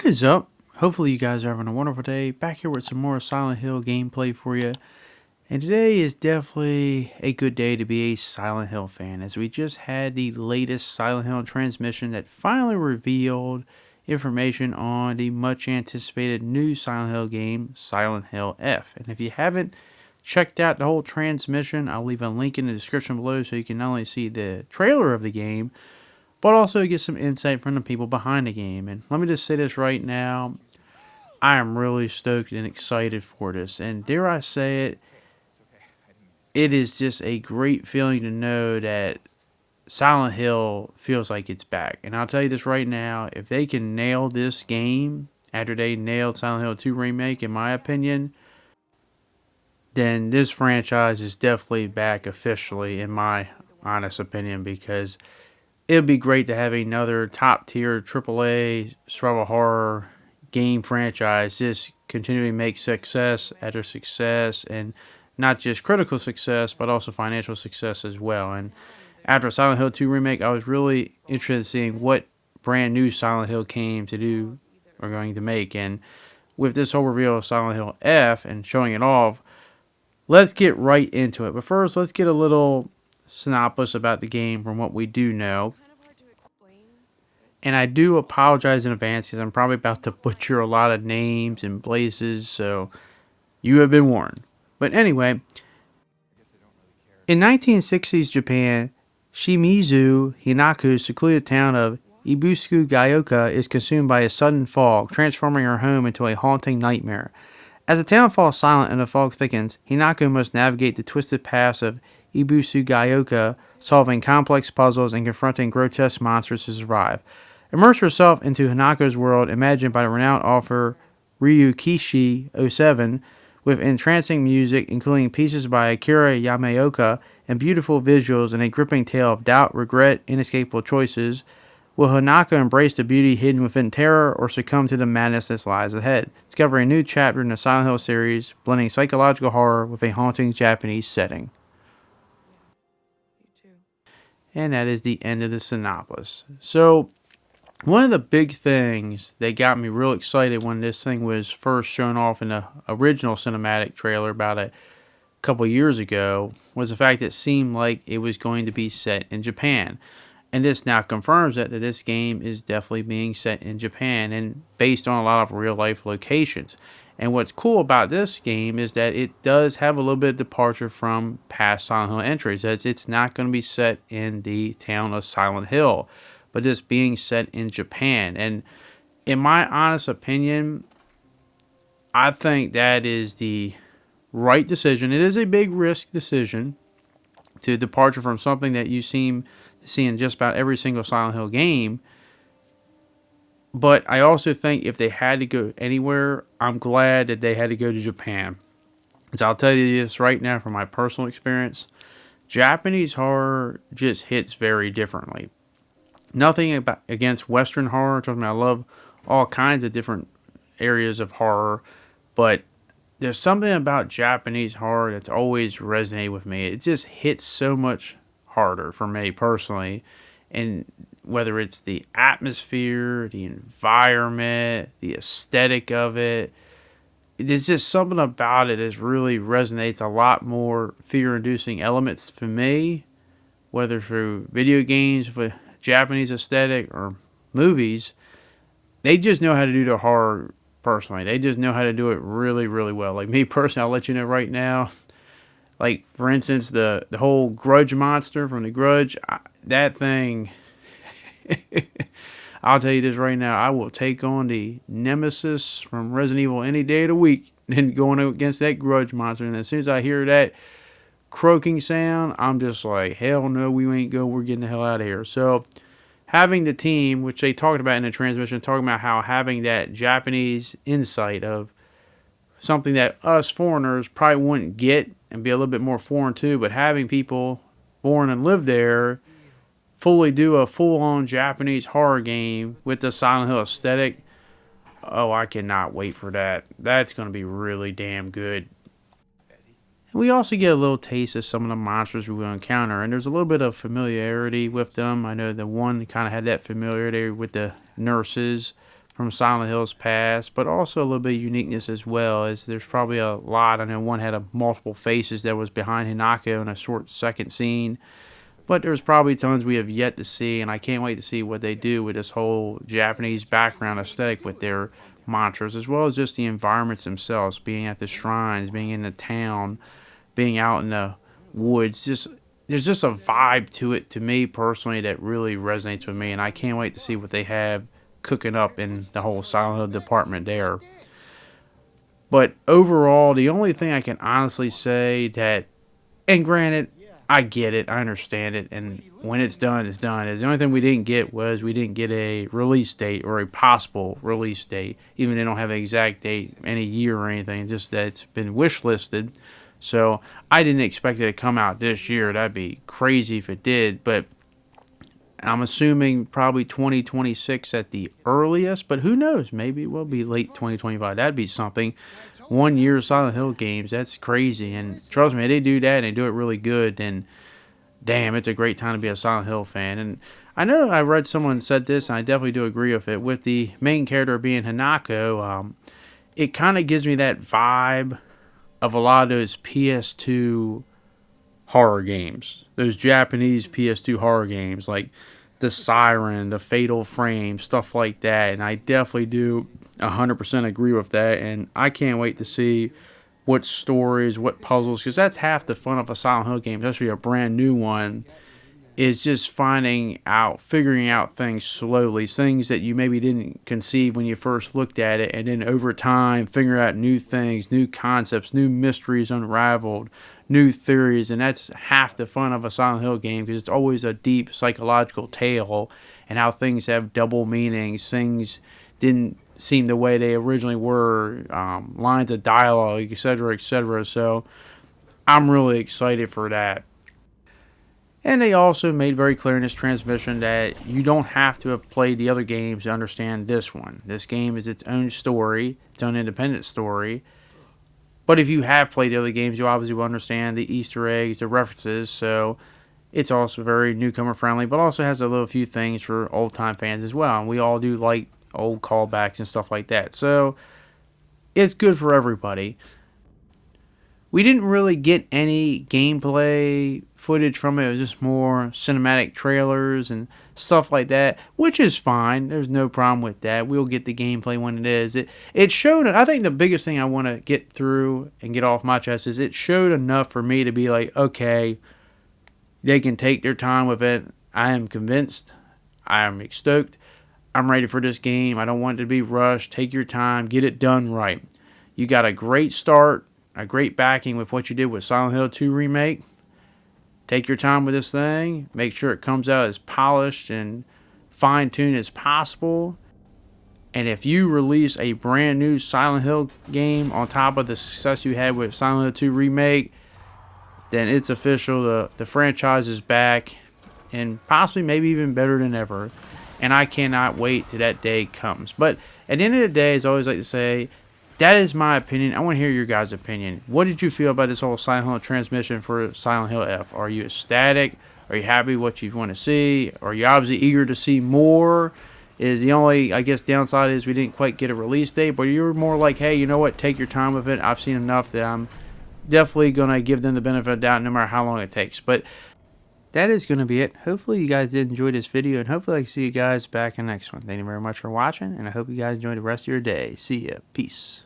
What is up? Hopefully you guys are having a wonderful day. Back here with some more Silent Hill gameplay for you. And today is definitely a good day to be a Silent Hill fan, as we just had the latest Silent Hill transmission that finally revealed information on the much anticipated new Silent Hill game, SilentHillf. And if you haven't checked out the whole transmission, I'll leave a link in the description below so you can not only see the trailer of the game, but also get some insight from the people behind the game. And let me just say this right now, I am really stoked and excited for this. And dare I say it, it is just a great feeling to know that Silent Hill feels like it's back. And I'll tell you this right now, if they can nail this game after they nailed Silent Hill 2 Remake, in my opinion, then this franchise is definitely back officially, in my honest opinion, because it'd be great to have another top tier AAA survival horror game franchise just continually make success after success, and not just critical success but also financial success as well. And after Silent Hill 2 Remake, I was really interested in seeing what brand new Silent Hill came to do or going to make. And with this whole reveal of Silent Hill F and showing it off, let's get right into it. But first, let's get a little synopsis about the game from what we do know. And I do apologize in advance because I'm probably about to butcher a lot of names and places, so you have been warned. But anyway, in 1960s Japan, Shimizu Hinako's secluded town of Ibusuku-Gaoka is consumed by a sudden fog, transforming her home into a haunting nightmare. As the town falls silent and the fog thickens, Hinako must navigate the twisted paths of Ibusuku-Gaoka, solving complex puzzles and confronting grotesque monsters to survive. Immerse yourself into Hinako's world, imagined by the renowned author Ryukishi 07, with entrancing music, including pieces by Akira Yamaoka, and beautiful visuals, and a gripping tale of doubt, regret, inescapable choices. Will Hinako embrace the beauty hidden within terror, or succumb to the madness that lies ahead? Discover a new chapter in the Silent Hill series, blending psychological horror with a haunting Japanese setting. And that is the end of the synopsis. So, one of the big things that got me real excited when this thing was first shown off in the original cinematic trailer about a couple years ago was the fact that it seemed like it was going to be set in Japan. And this now confirms that this game is definitely being set in Japan and based on a lot of real life locations. And what's cool about this game is that it does have a little bit of departure from past Silent Hill entries, as it's not going to be set in the town of Silent Hill, but it's being set in Japan. And in my honest opinion, I think that is the right decision. It is a big risk decision to departure from something that you seem to see in just about every single Silent Hill game. But I also think if they had to go anywhere, I'm glad that they had to go to Japan. So I'll tell you this right now from my personal experience, Japanese horror just hits very differently. Nothing about against Western horror. Trust me, I love all kinds of different areas of horror, but there's something about Japanese horror that's always resonated with me. It just hits so much harder for me personally, and whether it's the atmosphere, the environment, the aesthetic of it, there's just something about it that really resonates a lot more fear-inducing elements for me, whether through video games with Japanese aesthetic or movies. They just know how to do the horror personally. They just know how to do it really, really well. Like me personally, I'll let you know right now, like for instance, the whole Grudge monster from the Grudge, that thing, I'll tell you this right now, I will take on the Nemesis from Resident Evil any day of the week and going against that Grudge monster. And as soon as I hear that croaking sound, I'm just like, hell no, we ain't go, we're getting the hell out of here. So having the team, which they talked about in the transmission, talking about how having that Japanese insight of something that us foreigners probably wouldn't get and be a little bit more foreign to, but having people born and live there fully do a full-on Japanese horror game with the Silent Hill aesthetic, oh, I cannot wait for that. That's going to be really damn good. And we also get a little taste of some of the monsters we will encounter, and there's a little bit of familiarity with them. I know the one kind of had that familiarity with the nurses, from Silent Hill's past, but also a little bit of uniqueness as well, as there's probably a lot. I know one had multiple faces that was behind Hinako in a short second scene, but there's probably tons we have yet to see, and I can't wait to see what they do with this whole Japanese background aesthetic with their monsters, as well as just the environments themselves, being at the shrines, being in the town, being out in the woods. Just there's just a vibe to it, to me personally, that really resonates with me, and I can't wait to see what they have cooking up in the whole Silent Hill department there. But overall, the only thing I can honestly say that, and granted, I get it, I understand it, and when it's done, it's done. Is the only thing we didn't get was we didn't get a release date or a possible release date. Even they don't have an exact date, any year or anything, just that it's been wish listed. So I didn't expect it to come out this year. That'd be crazy if it did, but I'm assuming probably 2026 at the earliest, but who knows? Maybe it will be late 2025. That'd be something. 1 year of Silent Hill games, that's crazy. And trust me, they do that and they do it really good. And damn, it's a great time to be a Silent Hill fan. And I know I read someone said this, and I definitely do agree with it. With the main character being Hanako, it kind of gives me that vibe of a lot of those PS2 horror games, those Japanese PS2 horror games, like the Siren, the Fatal Frame, stuff like that. And I definitely do 100% agree with that. And I can't wait to see what stories, what puzzles, because that's half the fun of a Silent Hill game, especially a brand new one, is just figuring out things slowly, things that you maybe didn't conceive when you first looked at it, and then over time figure out new things, new concepts, new mysteries unraveled, new theories. And that's half the fun of a Silent Hill game, because it's always a deep psychological tale, and how things have double meanings, things didn't seem the way they originally were, lines of dialogue, etc., etc. So I'm really excited for that. And they also made very clear in this transmission that you don't have to have played the other games to understand this one. This game is its own story, its own independent story. But if you have played the other games, you obviously will understand the Easter eggs, the references. So it's also very newcomer friendly, but also has a little few things for old time fans as well. And we all do like old callbacks and stuff like that. So it's good for everybody. We didn't really get any gameplay footage from it. It was just more cinematic trailers and stuff like that, which is fine. There's no problem with that. We'll get the gameplay when it is. It showed, I think the biggest thing I want to get through and get off my chest is it showed enough for me to be like, okay, they can take their time with it. I am convinced. I am stoked. I'm ready for this game. I don't want it to be rushed. Take your time. Get it done right. You got a great start, a great backing with what you did with Silent Hill 2 Remake. Take your time with this thing. Make sure it comes out as polished and fine-tuned as possible. And if you release a brand new Silent Hill game on top of the success you had with Silent Hill 2 Remake, then it's official. The franchise is back, and possibly maybe even better than ever. And I cannot wait till that day comes. But at the end of the day, as I always like to say, that is my opinion. I want to hear your guys' opinion. What did you feel about this whole Silent Hill transmission for Silent Hill F? Are you ecstatic? Are you happy with what you want to see? Are you obviously eager to see more? Is the only, I guess, downside is we didn't quite get a release date, but you're more like, hey, you know what? Take your time with it. I've seen enough that I'm definitely going to give them the benefit of the doubt no matter how long it takes. But that is going to be it. Hopefully you guys did enjoy this video, and hopefully I can see you guys back in the next one. Thank you very much for watching, and I hope you guys enjoy the rest of your day. See ya. Peace.